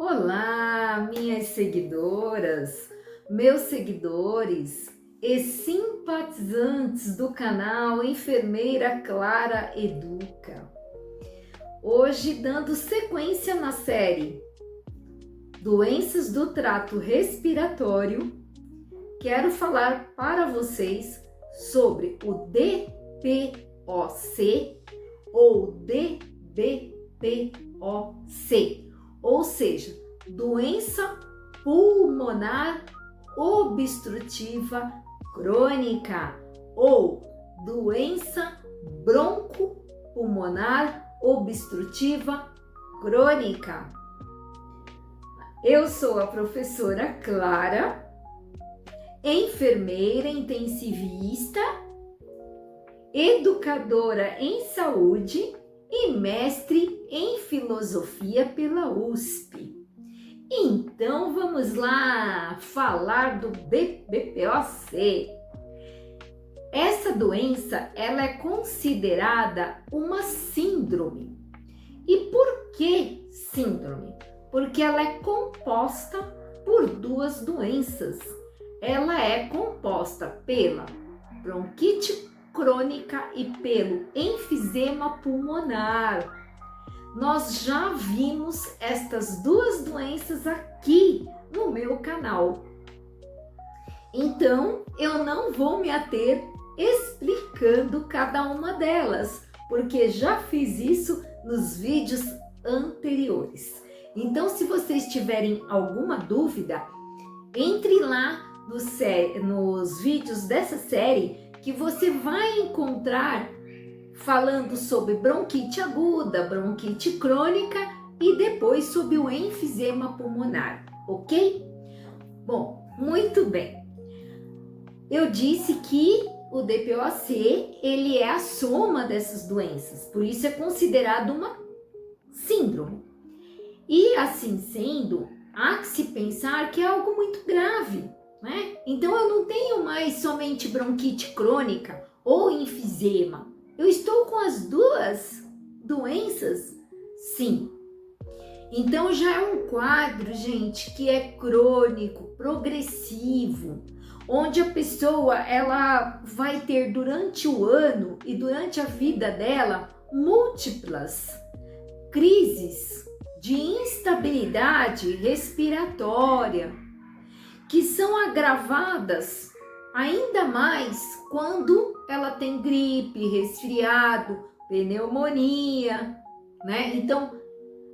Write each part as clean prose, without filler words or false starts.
Olá, minhas seguidoras, meus seguidores e simpatizantes do canal Enfermeira Clara Educa. Hoje, dando sequência na série Doenças do Trato Respiratório, quero falar para vocês sobre o DPOC ou DBPOC. Ou seja, doença pulmonar obstrutiva crônica ou doença broncopulmonar obstrutiva crônica. Eu sou a professora Clara, enfermeira intensivista, educadora em saúde e mestre em filosofia pela USP. Então vamos lá falar do DPOC. Essa doença ela é considerada uma síndrome. E por que síndrome? Porque ela é composta por duas doenças. Ela é composta pela bronquite crônica e pelo enfisema pulmonar. Nós já vimos estas duas doenças aqui no meu canal. Então, eu não vou me ater explicando cada uma delas, porque já fiz isso nos vídeos anteriores. Então, se vocês tiverem alguma dúvida, entre lá nos vídeos dessa série que você vai encontrar falando sobre bronquite aguda, bronquite crônica e depois sobre o enfisema pulmonar, ok? Bom, muito bem. Eu disse que o DPOC, ele é a soma dessas doenças, por isso é considerado uma síndrome. E assim sendo, há que se pensar que é algo muito grave, né? Então eu não tenho mais somente bronquite crônica ou enfisema. Eu estou com as duas doenças? Sim. Então já é um quadro, gente, que é crônico, progressivo, onde a pessoa ela vai ter durante o ano e durante a vida dela múltiplas crises de instabilidade respiratória, que são agravadas ainda mais quando ela tem gripe, resfriado, pneumonia, né? Então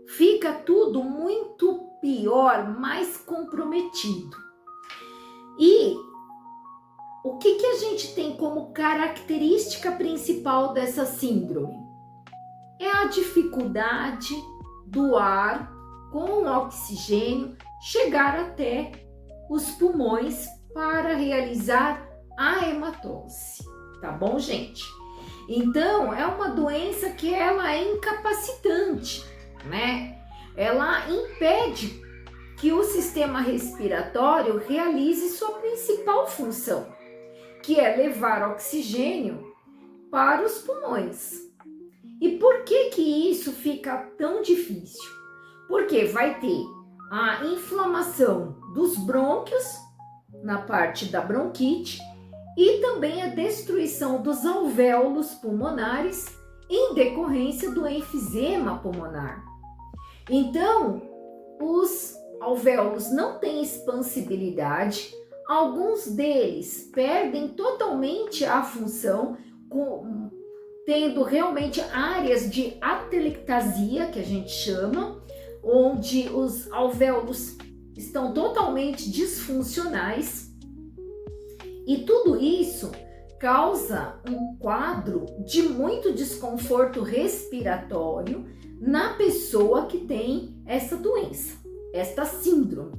fica tudo muito pior, mais comprometido. E o que a gente tem como característica principal dessa síndrome? É a dificuldade do ar com oxigênio chegar até os pulmões para realizar a hematose, tá bom, gente? Então, é uma doença que ela é incapacitante, né? Ela impede que o sistema respiratório realize sua principal função, que é levar oxigênio para os pulmões. E por que isso fica tão difícil? Porque vai ter a inflamação dos brônquios na parte da bronquite e também a destruição dos alvéolos pulmonares em decorrência do enfisema pulmonar. Então, os alvéolos não têm expansibilidade, alguns deles perdem totalmente a função, tendo realmente áreas de atelectasia, que a gente chama, onde os alvéolos estão totalmente disfuncionais, e tudo isso causa um quadro de muito desconforto respiratório na pessoa que tem essa doença, esta síndrome,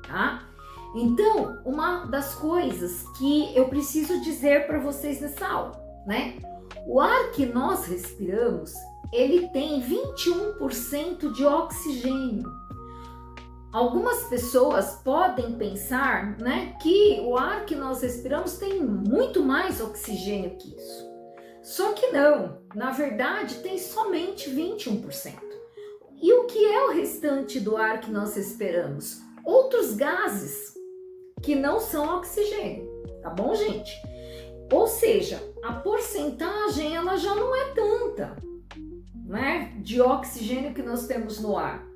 tá? Então, uma das coisas que eu preciso dizer para vocês nessa aula, né? O ar que nós respiramos, ele tem 21% de oxigênio. Algumas pessoas podem pensar, né, que o ar que nós respiramos tem muito mais oxigênio que isso. Só que não, na verdade tem somente 21%. E o que é o restante do ar que nós respiramos? Outros gases que não são oxigênio, tá bom, gente? Ou seja, a porcentagem ela já não é tanta, né, de oxigênio que nós temos no ar.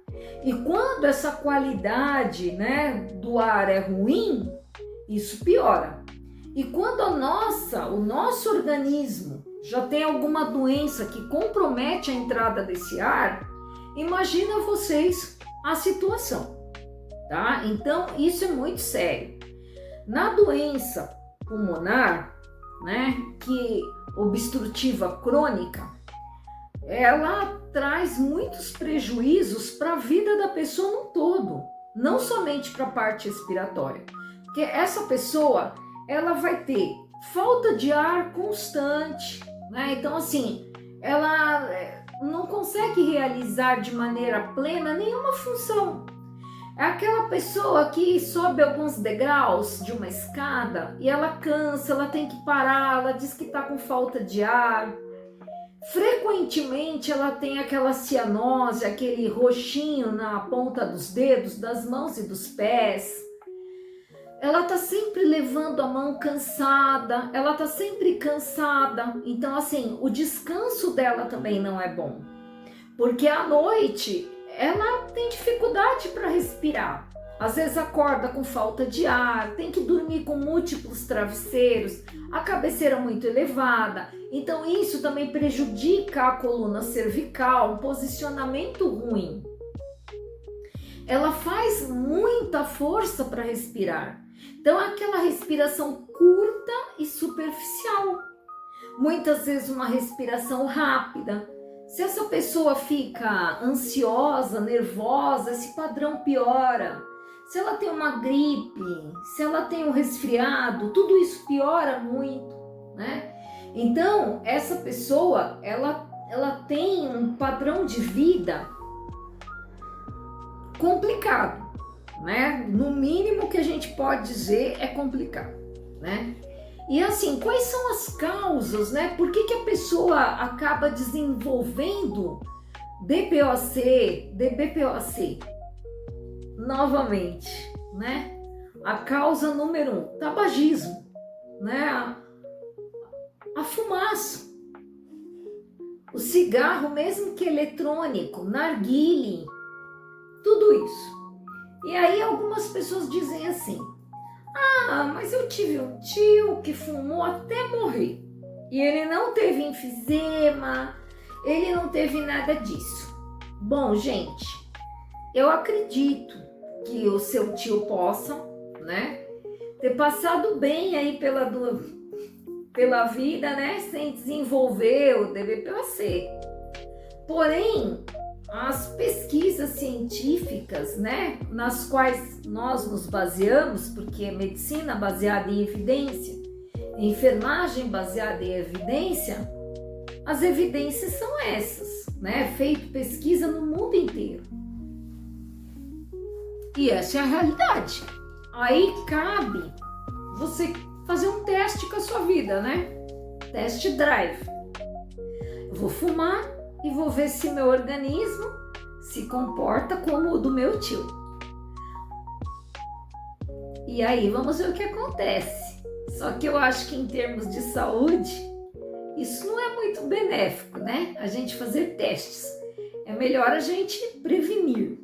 E quando essa qualidade, né, do ar é ruim, isso piora. E quando o nosso organismo já tem alguma doença que compromete a entrada desse ar, imagina vocês a situação, tá? Então, isso é muito sério. Na doença pulmonar, né, que obstrutiva crônica, ela traz muitos prejuízos para a vida da pessoa no todo, não somente para a parte respiratória, porque essa pessoa ela vai ter falta de ar constante, né? Então assim, ela não consegue realizar de maneira plena nenhuma função. É aquela pessoa que sobe alguns degraus de uma escada e ela cansa, ela tem que parar, ela diz que está com falta de ar. Frequentemente ela tem aquela cianose, aquele roxinho na ponta dos dedos, das mãos e dos pés. Ela tá sempre levando a mão cansada, ela tá sempre cansada. Então assim, o descanso dela também não é bom. Porque à noite ela tem dificuldade para respirar. Às vezes acorda com falta de ar, tem que dormir com múltiplos travesseiros, a cabeceira muito elevada. Então isso também prejudica a coluna cervical, um posicionamento ruim. Ela faz muita força para respirar. Então é aquela respiração curta e superficial. Muitas vezes uma respiração rápida. Se essa pessoa fica ansiosa, nervosa, esse padrão piora. Se ela tem uma gripe, se ela tem um resfriado, tudo isso piora muito, né? Então, essa pessoa, ela tem um padrão de vida complicado, né? No mínimo que a gente pode dizer é complicado, né? E assim, quais são as causas, né? Por que a pessoa acaba desenvolvendo DPOC? Novamente, né? A causa número 1, tabagismo, né? A fumaça, o cigarro, mesmo que eletrônico, narguilé, tudo isso. E aí algumas pessoas dizem assim: ah, mas eu tive um tio que fumou até morrer e ele não teve enfisema, ele não teve nada disso. Bom, gente, eu acredito que o seu tio possa, né, ter passado bem aí pela vida, né, sem desenvolver o DPOC. Porém, as pesquisas científicas, né, nas quais nós nos baseamos, porque é medicina baseada em evidência, enfermagem baseada em evidência, as evidências são essas, né, feito pesquisa no mundo inteiro. E essa é a realidade. Aí cabe você fazer um teste com a sua vida, né? Test drive. Eu vou fumar e vou ver se meu organismo se comporta como o do meu tio. E aí vamos ver o que acontece. Só que eu acho que em termos de saúde, isso não é muito benéfico, né? A gente fazer testes. É melhor a gente prevenir,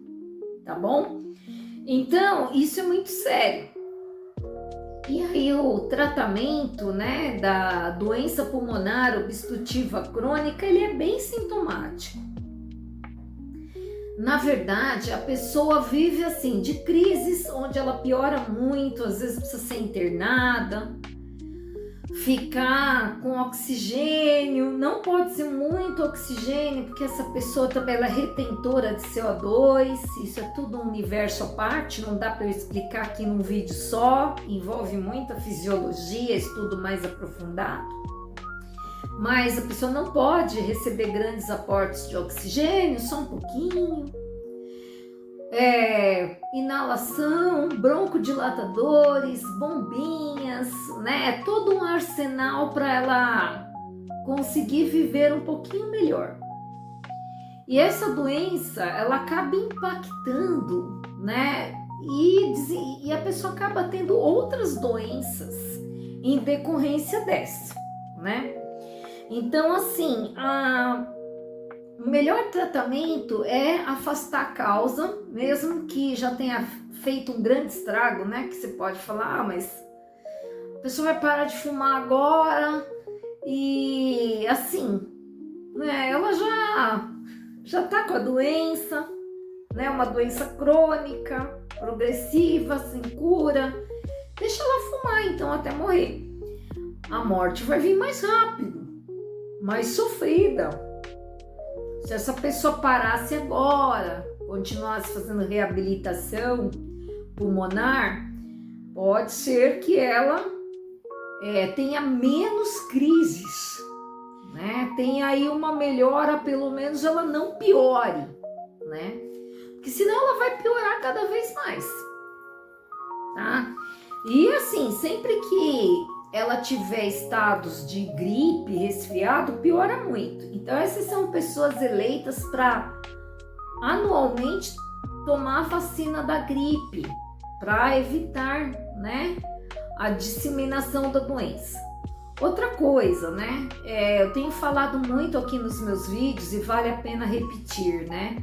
tá bom? Então, isso é muito sério. E aí o tratamento, né, da doença pulmonar obstrutiva crônica, ele é bem sintomático. Na verdade, a pessoa vive assim, de crises onde ela piora muito, às vezes precisa ser internada, ficar com oxigênio, não pode ser muito oxigênio, porque essa pessoa também ela é retentora de CO2, isso é tudo um universo à parte, não dá para eu explicar aqui num vídeo só, envolve muita fisiologia, estudo mais aprofundado. Mas a pessoa não pode receber grandes aportes de oxigênio, só um pouquinho. Inalação, broncodilatadores, bombinhas, né? É todo um arsenal para ela conseguir viver um pouquinho melhor. E essa doença, ela acaba impactando, né? E a pessoa acaba tendo outras doenças em decorrência dessa, né? Então, assim, o melhor tratamento é afastar a causa, mesmo que já tenha feito um grande estrago, né? Que você pode falar, mas a pessoa vai parar de fumar agora e assim, né? Ela já tá com a doença, né? Uma doença crônica, progressiva, sem cura. Deixa ela fumar então até morrer. A morte vai vir mais rápido, mais sofrida. Se essa pessoa parasse agora, continuasse fazendo reabilitação pulmonar, pode ser que ela tenha menos crises, né? Tem aí uma melhora, pelo menos ela não piore, né? Porque senão ela vai piorar cada vez mais, tá? E assim, sempre que ela tiver estados de gripe, resfriado, piora muito. Então essas são pessoas eleitas para anualmente tomar a vacina da gripe, para evitar, né, a disseminação da doença. Outra coisa, né, eu tenho falado muito aqui nos meus vídeos e vale a pena repetir, né?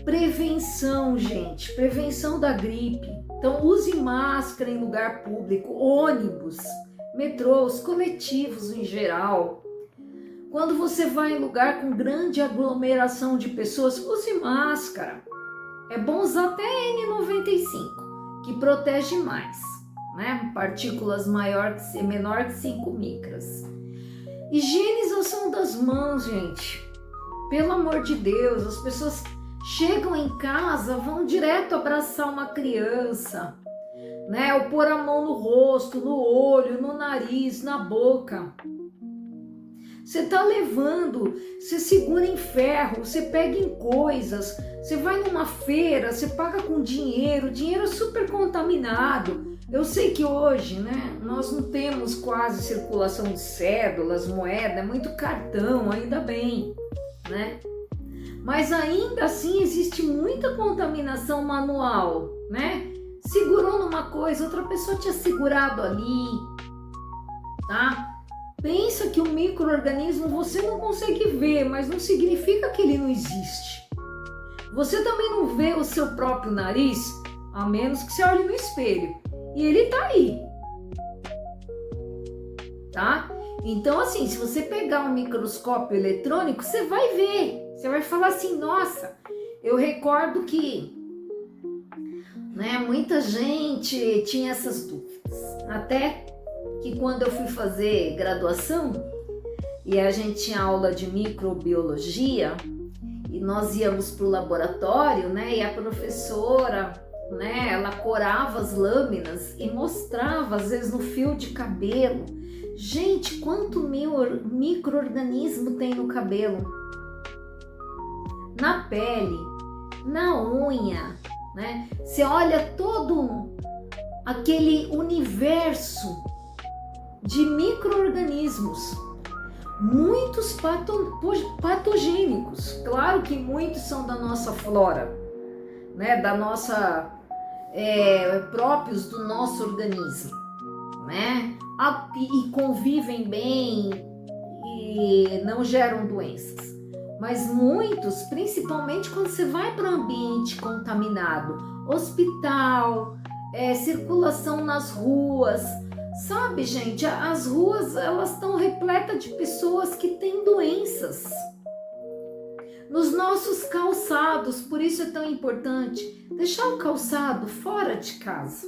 Prevenção, gente, prevenção da gripe. Então use máscara em lugar público, ônibus, metrôs, coletivos em geral. Quando você vai em lugar com grande aglomeração de pessoas, use máscara. É bom usar até N95, que protege mais, né? Partículas menor que 5 micras. Higienização das mãos, gente. Pelo amor de Deus, as pessoas chegam em casa, vão direto abraçar uma criança, né? Ou pôr a mão no rosto, no olho, no nariz, na boca. Você tá levando, você segura em ferro, você pega em coisas, você vai numa feira, você paga com dinheiro super contaminado. Eu sei que hoje, né, nós não temos quase circulação de cédulas, moeda, é muito cartão, ainda bem, né? Mas ainda assim existe muita contaminação manual, né? Segurou numa coisa, outra pessoa tinha segurado ali, tá? Pensa que o micro-organismo você não consegue ver, mas não significa que ele não existe. Você também não vê o seu próprio nariz, a menos que você olhe no espelho. E ele tá aí, tá? Então assim, se você pegar um microscópio eletrônico, você vai ver. Você vai falar assim, nossa, eu recordo que, né, muita gente tinha essas dúvidas. Até que quando eu fui fazer graduação e a gente tinha aula de microbiologia e nós íamos para o laboratório, né, e a professora, né, ela corava as lâminas e mostrava às vezes no fio de cabelo. Gente, quanto micro-organismo tem no cabelo, na pele, na unha, né? Você olha todo aquele universo de micro-organismos, muitos patogênicos. Claro que muitos são da nossa flora, né? Da nossa próprios do nosso organismo, né? E convivem bem e não geram doenças. Mas muitos, principalmente quando você vai para um ambiente contaminado, hospital, circulação nas ruas, sabe, gente, as ruas elas estão repletas de pessoas que têm doenças. Nos nossos calçados, por isso é tão importante deixar o calçado fora de casa,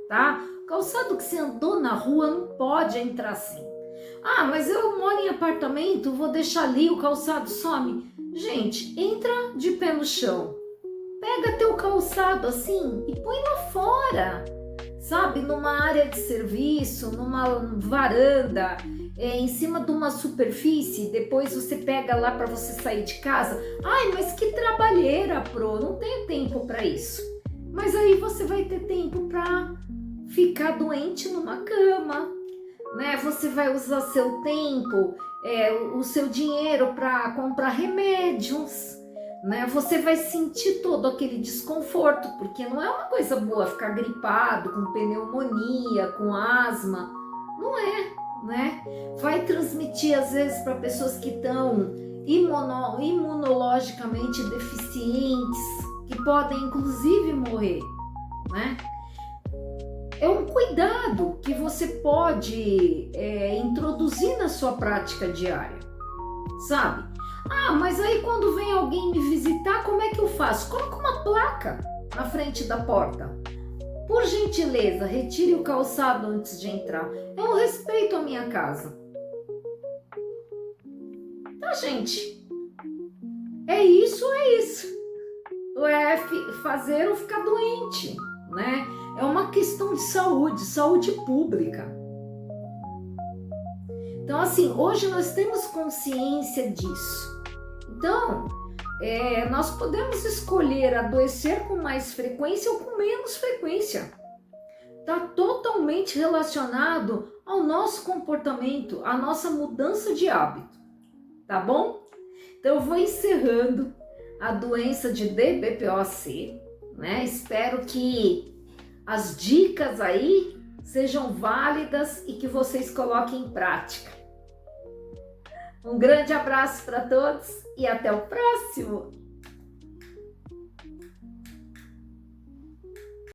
tá? O calçado que você andou na rua não pode entrar assim. Ah, mas eu moro em apartamento, vou deixar ali, o calçado some. Gente, entra de pé no chão. Pega teu calçado assim e põe lá fora. Sabe, numa área de serviço, numa varanda, em cima de uma superfície, depois você pega lá para você sair de casa. Ai, mas que trabalheira, Pro, não tenho tempo para isso. Mas aí você vai ter tempo para ficar doente numa cama, né? Você vai usar seu tempo, o seu dinheiro para comprar remédios, né? Você vai sentir todo aquele desconforto, porque não é uma coisa boa ficar gripado, com pneumonia, com asma, não é, né? Vai transmitir às vezes para pessoas que estão imunologicamente deficientes, que podem inclusive morrer, né? É um cuidado que você pode introduzir na sua prática diária, sabe? Ah, mas aí quando vem alguém me visitar, como é que eu faço? Coloca uma placa na frente da porta. Por gentileza, retire o calçado antes de entrar. É um respeito à minha casa. Tá, gente? É isso. É fazer ou ficar doente, né? É uma questão de saúde pública. Então, assim, hoje nós temos consciência disso. Então, nós podemos escolher adoecer com mais frequência ou com menos frequência. Está totalmente relacionado ao nosso comportamento, à nossa mudança de hábito, tá bom? Então, eu vou encerrando a doença de DBPOC, né? Espero que as dicas aí sejam válidas e que vocês coloquem em prática. Um grande abraço para todos e até o próximo!